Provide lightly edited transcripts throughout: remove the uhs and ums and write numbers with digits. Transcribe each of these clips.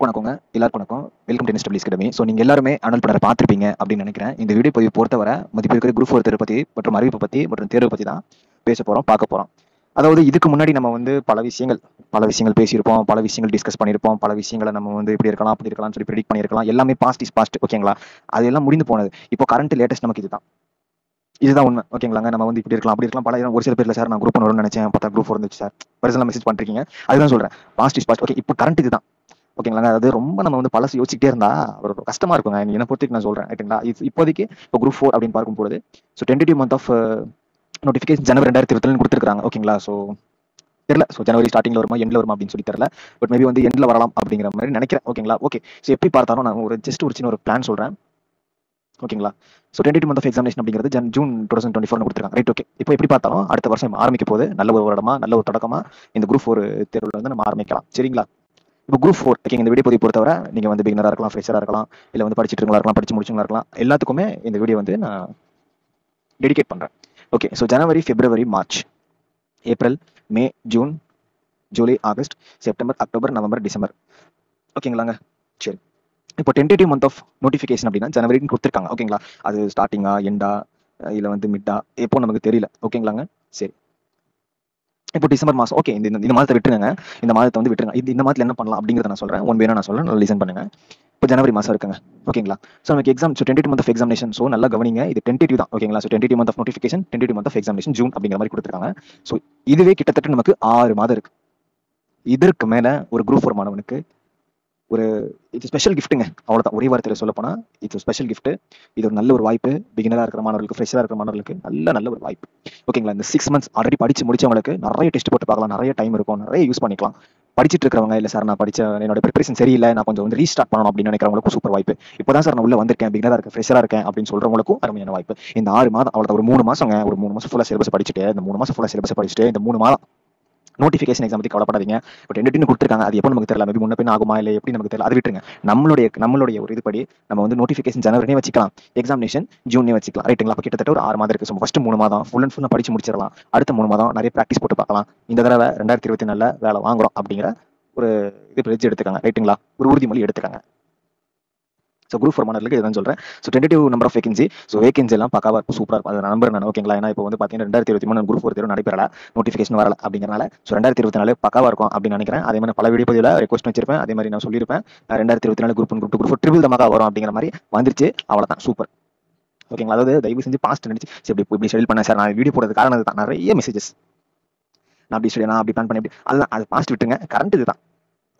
வணக்கங்க. எல்லாருக்கும் வணக்கம். Welcome to என்எஸ்டபிள்யூஎஸ் academy. நீங்க எல்லாருமே அனல் படரை பார்த்திருப்பீங்க அப்படின்னு நினைக்கிறேன். இந்த வீடியோ பதிவு பொறுத்தவரை மதிப்பிற்குரிய குரூப் 4 தேர்வு பத்தி மற்றும் அறிவிப்பு பத்தி மற்றும் தேர்வு பத்தி தான் பேச போறோம், பார்க்க போறோம். அதாவது இதுக்கு முன்னாடி நம்ம வந்து பல விஷயங்கள் பேசியிருப்போம், பல விஷயங்கள் டிஸ்கஸ் பண்ணியிருப்போம், பல விஷயங்களை நம்ம வந்து இப்படி இருக்கலாம் அப்படி இருக்கலாம்னு சொல்லி ப்ரெடிக்ட் பண்ணியிருக்கலாம். எல்லாமே பாஸ்ட் இஸ் பாஸ்ட், ஓகேங்களா? அதெல்லாம் முடிந்து போனது. இப்போ கரண்ட் லேட்டஸ்ட் நமக்கு இதுதான் உண்மை, ஓகேங்களாங்க. நம்ம வந்து இப்படி இருக்கலாம் அப்படி இருக்கலாம் பல ஒரு சில பேர்ல சார் நான் குரூப் 1 வரும்னு நினைச்சேன், பார்த்தா குரூப் 4 இருந்துச்சு சார், பர்சனலா மெசேஜ் பண்ணிருக்கீங்க. அதுதான் சொல்றேன், பாஸ்ட் இஸ் பாஸ்ட். ஓகே, இப்போ கரண்ட் இதுதான், ஓகேங்களா? அதாவது ரொம்ப நம்ம வந்து பழசு யோசிச்சுட்டே இருந்தா ஒரு கஷ்டமா இருக்குங்க. என்ன பொறுத்து நான் சொல்றேன், ரைட்டுங்களா? இப்போதைக்கு இப்போ குரூப் 4 அப்படின்னு பார்க்கும்போது டென்டேட்டிவ் மந்த் ஆஃப் நோட்டிஃபிகேஷன் ஜனவரி 2020 கொடுத்துருக்காங்க, ஓகேங்களா? தெரியல, ஜனவரி ஸ்டார்டிங்ல வருமா எண்ட்ல வருமா அப்படின்னு சொல்லி தெரியல. பட் மேபி வந்து எண்ட்ல வரலாம் அப்படிங்கிற மாதிரி நினைக்கிறேன், ஓகேங்களா? ஓகே, எப்படி பார்த்தாலும் நான் ஒரு சின்ன ஒரு பிளான் சொல்றேன், ஓகேங்களா? டென்டேட்டிவ் மந்த் ஆஃப் எக்ஸாமினேஷன் அப்படிங்கிறது ஜூன் 2024 கொடுத்துருக்காங்க, ரைட்? ஓகே, இப்போ எப்படி பார்த்தாலும் அடுத்த வருஷம் ஆரம்பிக்க போது நல்ல ஒரு வருடமா, நல்ல ஒரு தொடக்கமா இந்த குரூப் 4 தேர்வுல வந்து நம்ம ஆரம்பிக்கலாம், சரிங்களா? இப்போ குரூப் 4 ஓகே, இந்த வீடியோ பதிவு பொறுத்தவரை நீங்க வந்து பிகினரா இருக்கலாம், ஃப்ரெஷரா இருக்கலாம், இல்ல வந்து படிச்சுட்டு இருக்கலாம், படிச்சு முடிச்சுங்களா இருக்கலாம், எல்லாத்துக்குமே இந்த வீடியோ வந்து நான் டெடிகேட் பண்றேன். ஓகே, ஜனவரி, பிப்ரவரி, மார்ச், ஏப்ரல், மே, ஜூன், ஜூலை, ஆகஸ்ட், செப்டம்பர், அக்டோபர், நவம்பர், டிசம்பர், ஓகேங்களாங்க? சரி, இப்போ டென்டேட்டிவ் மந்த் ஆஃப் நோட்டிஃபிகேஷன் அப்படின்னா ஜனவரின்னு கொடுத்துருக்காங்க, ஓகேங்களா? அது ஸ்டார்டிங்கா எண்டா இல்ல வந்து மிட்டா எப்போ நமக்கு தெரியல, ஓகேங்களாங்க? சரி, இப்போ டிசம்பர் மாதம், ஓகே, இந்த மாதத்தை விட்டுருங்க, இந்த மாதத்தை வந்து விட்டுருங்க. இந்த மாதத்துல என்ன பண்ணலாம் அப்படிங்கிறத நான் சொல்றேன், ஒன் வேணா நான் சொல்றேன், நல்லா லிசன் பண்ணுங்க. இப்போ ஜனவரி மாதம் இருக்குங்க, ஓகேங்களா? நமக்கு exam, tentative month of examination, நல்லா கவனிங்க, இது டென்டேட்டிவ் தான், ஓகேங்களா? Tentative month of notification, tentative month of examination June அப்படிங்கிற மாதிரி கொடுத்துருக்காங்க. இதுவே கிட்டத்தட்ட நமக்கு 6 மாதம் இருக்கு. இதற்கு மேல ஒரு குரூப் 4 மாணவனுக்கு ஒரு இது ஸ்பெஷல் கிஃப்ட்டுங்க, அவ்வளவுதான். ஒரே வார்த்தையில சொல்ல போனா இது ஸ்பெஷல் கிஃப்ட். இது ஒரு நல்ல ஒரு வாய்ப்பு, பிகினரா இருக்கிற மாணவர்களுக்கு, ஃப்ரெஷரா இருக்கிற மாணவர்களுக்கு நல்ல ஒரு வாய்ப்பு, ஓகேங்களா? இந்த 6 மந்த்ஸ் ஆல்ரெடி படிச்சு முடிச்சவங்களுக்கு நிறைய டெஸ்ட் போட்டு பார்க்கலாம், நிறைய டைம் இருக்கும், நிறைய யூஸ் பண்ணிக்கலாம். படிச்சுட்டு இருக்கிறவங்க, இல்ல சார் நான் படிச்ச என்னோட ப்ரிப்பரேஷன் சரியில்லை, நான் கொஞ்சம் வந்து ரீஸ்டார்ட் பண்ணணும் அப்படின்னு நினைக்கிறவங்களுக்கும் சூப்பர் வாய்ப்பு. இப்போதான் சார் நான் உள்ள வந்திருக்கேன், பிகினரா இருக்கேன், ஃப்ரெஷரா இருக்கேன் அப்படின்னு சொல்றவங்களுக்கும் அருமையான வாய்ப்பு. இந்த 6 மாதம் அவ்வளவு, ஒரு 3 மாசங்க, ஒரு 3 மாசம் ஃபுல்லா சிலபஸ் படிச்சுட்டு, இந்த 3 மாசம் ஃபுல்லா சிலபஸ் படிச்சுட்டு, இந்த 3 மாதம் நோட்டிஃபிகேஷன் எக்ஸாம் பத்தி கவலைப்படாதீங்க. பட் டென்டேட்டிவ் கொடுத்துருக்காங்க, அது எப்போ நமக்கு தெரியல, மேபி முன்ன பின்ன ஆகுமா இல்லை எப்படி நமக்கு தெரியல, அது விட்டுருங்க. நம்மளுடைய ஒரு இதுபடி நம்ம வந்து நோட்டிஃபிகேஷன் ஜனவரினே வச்சுக்கலாம், எக்ஸாமினேஷன் ஜூன்னே வச்சுக்கலாம், ரைட்டுங்களா? அப்போ கிட்டத்தட்ட ஒரு 6 மாதம் இருக்கு. ஃபர்ஸ்ட் 3 மாதம் ஃபுல் அண்ட் ஃபுல்லா படிச்சு முடிச்சிடலாம். அடுத்த 3 மாதம் நிறைய ப்ராக்டிஸ் போட்டு பார்க்கலாம். இந்த தடவை 2024 வேலை வாங்குறோம் அப்படிங்கிற ஒரு இது பிரிட்ஜ் எடுத்துக்காங்க, ரைட்டுங்களா? ஒரு உறுதிமொழி எடுத்துக்காங்க. குரூப் 4 மாணவர்களுக்கு இதுதான் சொல்றேன். Tentative number of vacancy, vacancy எல்லாம் பக்காவா இருக்கும், சூப்பரா இருக்கும். அதை நம்புறேன் நான், ஓகேங்களா? ஏன்னா இப்போ வந்து பாத்தீங்கன்னா 2023 குரூப் 4 தேர்வு நடைபெறல, நோட்டிஃபிகேஷன் வரல அப்படிங்கறனால 2024 பக்காவா இருக்கும் அப்படின்னு நினைக்கிறேன். அதே மாதிரி பல வீடியோ பதிவுல ரெக்வஸ்ட் வச்சிருப்பேன், அதே மாதிரி நான் சொல்லியிருப்பேன் 2024 குரூப் 1 குரூப் 2 குரூப் 4 ட்ரிபிள் தமக்கா வரும் அப்படிங்கிற மாதிரி வந்துருச்சு, அவ்வளவுதான், சூப்பர், ஓகேங்களா? அதாவது தயவு செஞ்சு பாஸ்ட் நினைச்சு இப்படி ஷெடியூல் பண்ணேன் சார், நான் வீடியோ போடுறது காரணம் தான், நிறைய மெசேஜஸ், நான் அப்படி பிளான் பண்ணி அதுதான், அது பாஸ்ட் விட்டுங்க. கரண்ட் இதுதான்,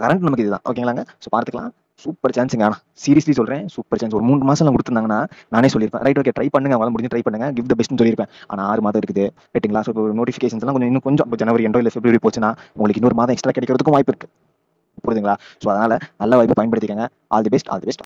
கரண்ட் நமக்கு இதுதான், ஓகேங்களாங்க? பார்த்துக்கலாம். சூப்பர் சான்ஸுங்க, ஆனா சீரியஸ்லி சொல்றேன், சூப்பர் சான்ஸ். ஒரு 3 மாசம் கொடுத்துருந்தாங்கன்னா நானே சொல்லியிருப்பேன், ரைட், ஓகே, ட்ரை பண்ணுங்க, அவங்களால முடிஞ்சு ட்ரை பண்ணுங்க, கிவ் த பெஸ்ட்னு சொல்லியிருப்பேன். ஆனா 6 மாதம் இருக்குது, ரைட்டுங்களா? நோட்டிஃபிகேஷன்ஸ் எல்லாம் இன்னும் கொஞ்சம் ஜனவரி எண்டோ இல்லை பிப்ரவரி போச்சுன்னா உங்களுக்கு இன்னொரு மாதம் எக்ஸ்ட்ரா கிடைக்கிறதுக்கும் வாய்ப்பு இருக்கு, புரியுதுங்களா? அதனால நல்ல வாய்ப்பை பயன்படுத்திக்கங்க. All the best, all the best.